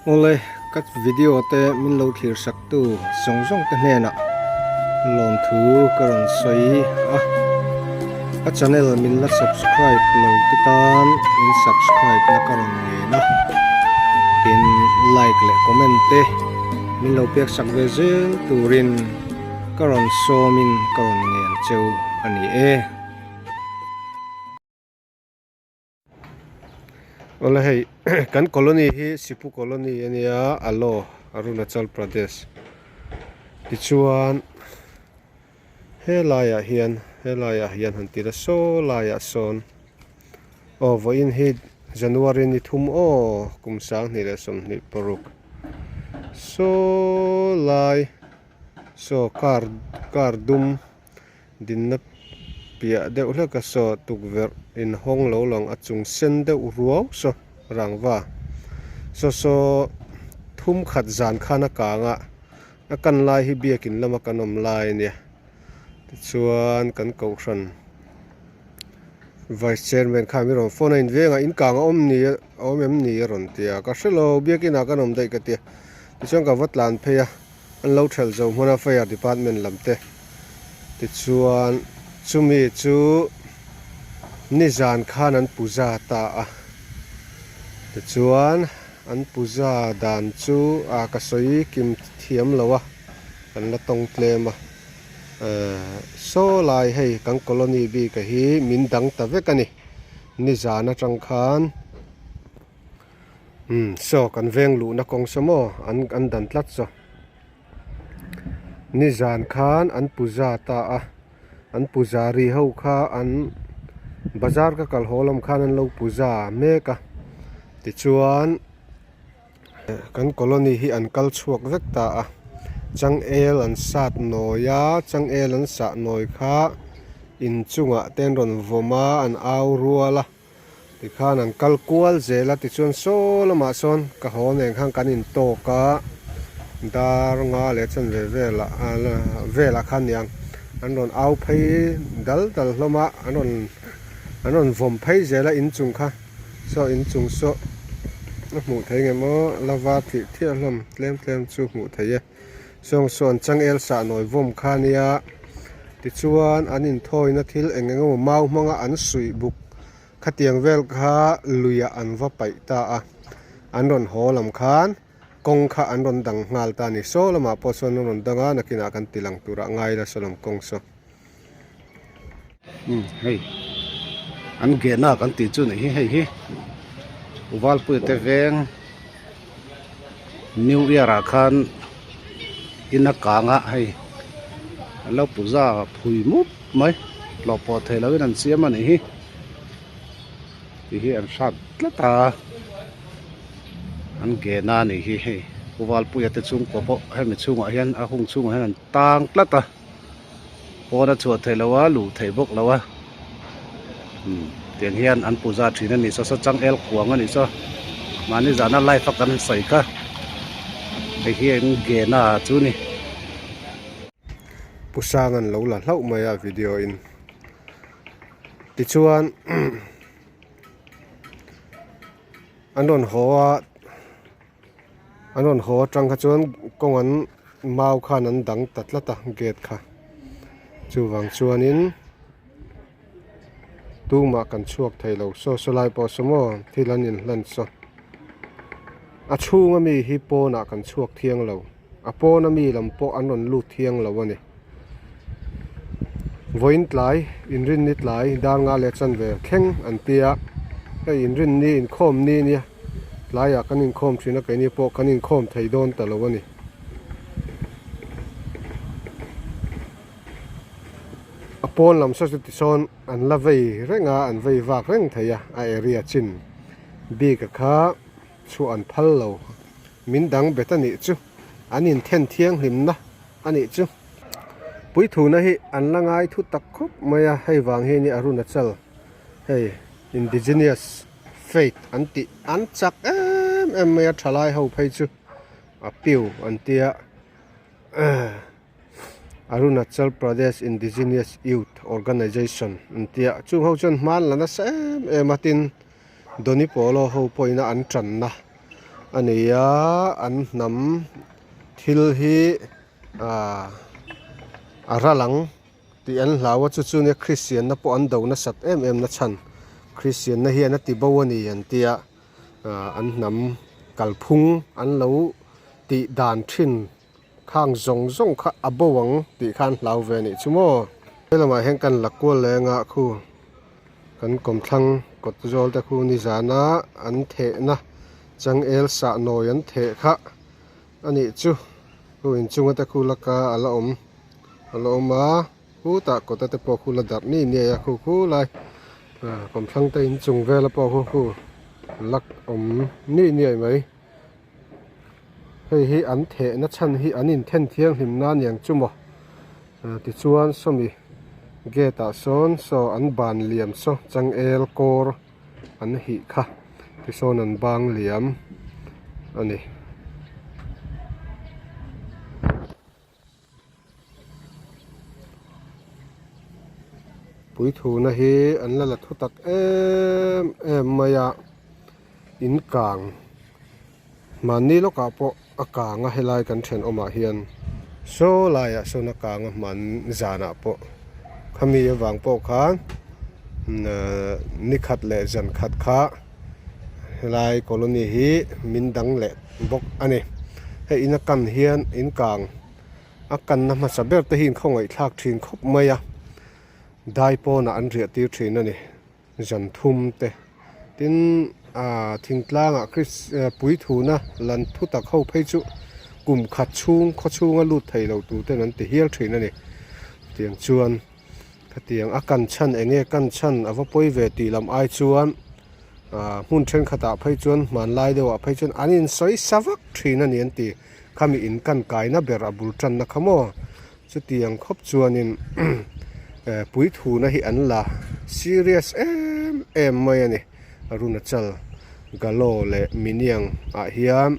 Ole kat video te min lo thir sak tu song te hne na lon thu karon soi a channel min la subscribe lo ti tan in subscribe na karon nge na in like le comment te min lo pek sak ve zel turin karon so min karon nge cheu ani Ole hey kan colony hi Sipu colony ania alo Arunachal Pradesh tichuan helaya hian han tira so laya son voin hi January ni thum kumsang ni le som ni paruk so lai so kar dum din na pia de ula ka so tukver in hong lo long achung sen de uruaw so rangwa so thum khat zan khana ka nga akan lai hi biakin lama kanom lai ne chuan kan ko thran vice chairman khamiron phone in venga in ka nga om ni ron tia ka shelo biakin akanom dai ka tia chuan ka watlan pheya an lo thel zo hmona fire department lamte chuan chumi chu nizan khan an puja ta chuan an puja dan chu ka soi kim thiam lawa kan la tong tlema so lai hei kan colony bi ka hi min dang ta vekani nizan atang khan so kan veng lu na kong samo an dan tlat so nizan khan an puja ta an pujari ho kha an bazar ka kal holam khan an lo puja meka ti chuan kan colony hi an kal chuak vekta chang el an sat noya chang el an sa noi kha in chunga ten ron voma an au ruala ti khan an kal kual zela ti chuan so lama son ka hon eng khang kan in to ka dar nga le chan vela khan yang an ron au phei dal hloma an ron vom phei zela in chung kha so in chung so mu thei nge mo lawa thi hlom tlem chu mu thei song son chang el sa noi vom kha nia ti chuan an in thoi na thil engeng mau manga an sui buk khatiang vel kha luya an va pai ta an ron holam khan kong kha an ron dang ngal ta ni so lama poson ron danga nakina kan tilang tura ngai la solom kong so hey an ge na kan ti chu ni hi uwal pu te veng new year khan ina ka nga hei lo puja phui mut mai lo po the lo nan siam ani hi an shat tlata an ge na ni hi hei uwal pu te chung ko po he mi chunga hian a hung chunga hian tang tlata pona chu the lawa lu thei bok lawa tiang hian an puja thina ni so chang el kuang ani so mani jana lai fa kan sai ka hei hian ge na chu ni pusangan lo la hlau maya video in ti chuan anon ho tang kha chuan kong an mau khan an dang tatlata gate kha chuwang chuanin tuma kan chuak thailo so lai po somo thilanin lan so a chunga mi hi po na kan chuak thiang lo a po na mi lam po anon lu thiang lo ani voin tlai in rin nit lai dar nga le chan ve thleng an tia ka in rin ni in khom ni nia laya kan in khom thina kai ni po kan in khom thei don ta lo ani apon lam sa ti son an la vei renga an vei wak reng theya a area chin bi ka kha chu an phal lo min dang betani chu anin then thiang hlimna ani chu pui thuna hi an langai thu tak khop maya hei wang he ni Arunachal hei indigenous faith anti an chak em maya thalai ho phei chu a piu an tia Arunachal Pradesh Indigenous Youth Organization antia chung ho chon man lana sem ematin doni polo ho poina an tran na อันนี้อันนำทิลฮีอาระหลังที่อันลาวจุเนี่ยคริสเตียนนะปอันเดานะสัตนะชันคริสเตียนนะเฮียนะติบาวนี่อันเตียอันนำกัลพุงอันเลวติดานทินข้างซงข้าอับวังติขันลาวเวนี่ชั่วโมงเรามาแห่งกันหลักกัวแรงอ่ะคู่กันกลมทั้งกดโจลแต่คู่นิจานะอันเทนะจังเอลสะโนยันเทค่ะอันนี้จูคู่อินจุงแต่คู่ละกาอัลอมมาคู่ตะกดแต่ปอคู่ละดับนี่เนี่ยคู่ไรกลมทั้งแต่อินจุงเวลปอคู่ลักอมนี่เนี่ยไหมให้อันเทนะชันให้อันอินเทนเทียงหิมนานอย่างจุ่มบ่ติชวนสมีเกตาโซนโซอันบานเหลี่ยมโซจังเอลโกร์อันหิค่ะติโซนอันบางเหลี่ยมอันนี้ปุ๋ยถูนะฮีอันละทุตักมายาอินกลางมันนี่ลูกกาโปอากางให้ลายกันเช่นออกมาเฮียนโซลายโซนักกางมันจานะโปขมีวางโปค้านิขัดเละจันขัดขาลายโคลนีฮีมินดังเละบกอันนี้ให้อินกันเฮียนอินกลางอากันนำมาสับเบลตะหินเข้าไอ้ทักทินคบเมียได้โปนะอันเรียตีทินนั่นนี่จันทุ่มเตตินทิ้งกลางคริสปุ๋ยถูนะลันทุตะเข้าเพจุกลุ่มขัดชุงข้อชุงลุดไทยเราตูแต่นั้นติเฮียลทินนั่นนี่เตียงชวนเตียงอากันชันเองกันชันเอาไว้ปอยเวทีลำไอชวนหุ่นเช่นขตาเพจวนมันไล่เดียวเพจวนอันนี้สวยสวักทินนั่นนี่ตีข้ามีอินกันกายนะเบราบุลจันนะขโมจุดเตียงครบชวนนินปุ๋ยถูนะฮิอันละ serious ไม่เนี่ยรุนจัลกาโลเลมินียงเฮียม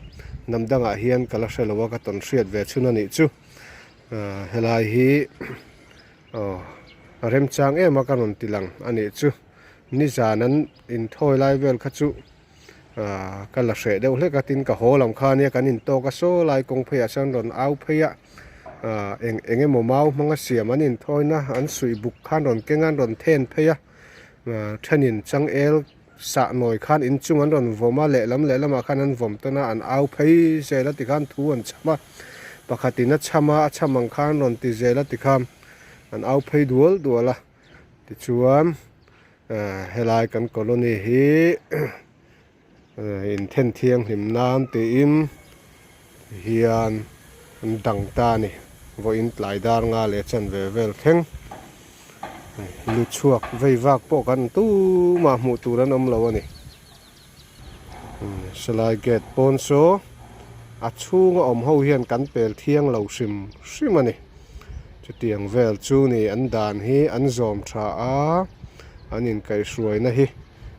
นำดังเฮียนกาลเชลวะกัตอนเสียดเวชุนันนี่จูเฮลายฮีเริ่มจางมากันนนติลังอันนี้จูนิจานั้นอินทอยไลเวลขจูกาลเชเดวเลกตินกะโหลำคาเนี่ยกันอินโตกะโซไลกงเพยชันรอนเอาเพยเองโมเมามังเสียมันอินทอยนะอันสุยบุกขันรอนเกงันรอนเทนเพยเทนินจังเอลสะหน่อยขันอินจุงอันรอนวมาเละละมาขันอันวมตัวน่ะอันเอาเพยเจลติขันทวนชมาปกตินัชมังขันรอนติเจลติขันอันเอาเพยดัวละติชวนเฮลายกันกอลนีฮีอินเทนเทียงหิมน้ำตีอิมเฮียนดังตานี่ว่าอินหลายดารงาเลชันเวเวลเข่งลุชวกไว้วากปกันตู้มาหมู่ตูรันอมเราวนี่สลายเกตปอนโซอัดชูงอมเฮาเฮียนกันเปลเทียงเหล่าซิมันนี่จะเตียงเวลจูนี่อันดานฮีอันจอมชาอันอินไก่สวยนะฮี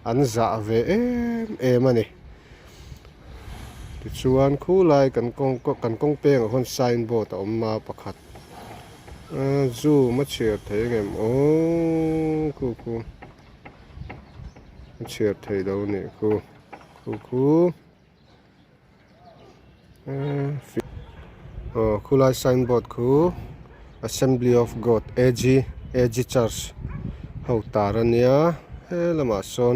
อันจ่าเวมันนี่ติดชวนคู่ไล่กันกงเปียงคนไซน์โบตออกมาประคัดจูมาเฉียดเทงเงมโอ้คู่มาเฉียดเทดาวนี่คู่คู่ไล่ไซน์โบตคู่ Assembly of God AG Church เฮาตารันเนียเฮละมาซอน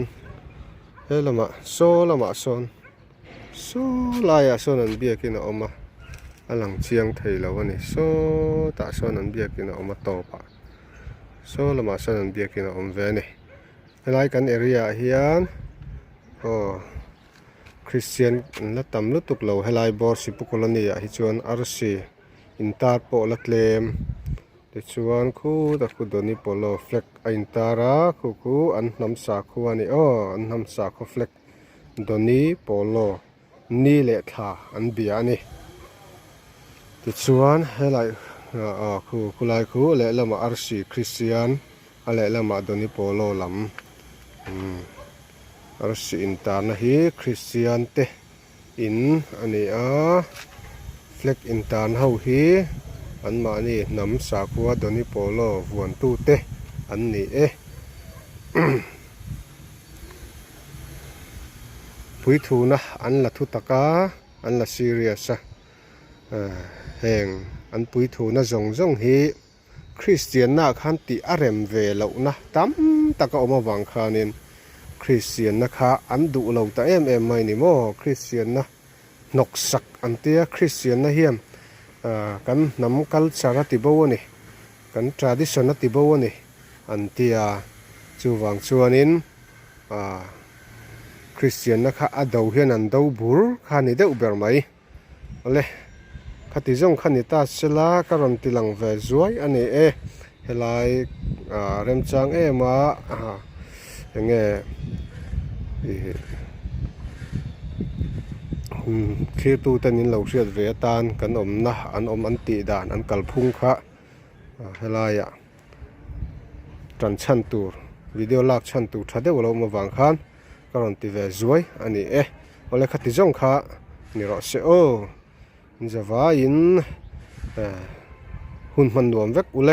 โซละมาซอนโซลายโซนันเบียกินออกมาหลังเชียงไทยแล้ววันนี้โซตาโซนันเบียกินออกมาต่อปะโซละมาโซนันเบียกินออกมาเวนี่ไล่กันเอริยาเฮียนคริสเตียนละตำลุตุกเหล่าไล่บอสิปุกลนียฮิจวนอาร์ซีอินตาร์โปละเลมแต่ชวนคู่ตะคุดนี่โปโลเฟล็กอินตาระคู่อันน้ำสาคูอันนี้อันน้ำสาคูเฟล็กดนี่โปโลนี่เละท่าอันเบียนี่ติดชวนให้ไล่คู่ไล่คู่เละละมาอาร์ซีคริสเตียนอะไรละมาดนี่โปโลลำอาร์ซีอินตาร์นะฮีคริสเตียนเตอินอันนี้เฟล็กอินตาร์เฮาฮีอันมานี่น้ำสาคูดนี่โปโลวนตู้เตอันนี้ผ พุยทูนะอันละทุตกาอันละซีเรียสแห่งอันปุยทูนะจงฮีคริสเตียนนะคันติอาเรมเวลานะตั้มตะกอมาวังคานินคริสเตียนนะคะอันดูเราตะไม่นี่โมคริสเตียนนะนกสักอันเตียคริสเตียนนะเฮียมกันนำคัลชาร์ติบวนี่กันทรดิชันติบวนี่อันเตียจูวังชวนินคริสเตียนนะคะอดาวเฮียนันดาวบูร์ขานิเดอุเบอร์ไหมอะไรขัดจงขันนิตาเสลาการันตีหลังเวจวยอันนี้เฮลัยเริ่มจังมาอย่างเงี้ยคือตัวตันินเราเสียดเวตานกันนะอันตีดานอันกัลพุงค่ะเฮลัยจันชันตูวิดีโอลากชันตูทัดเดวเรามาวังคันการันตีเวจวยอันนี้อะไรขัดจงค่ะนี่เราเสียจะว่าอินหุ่นมันรวมเวกอุเล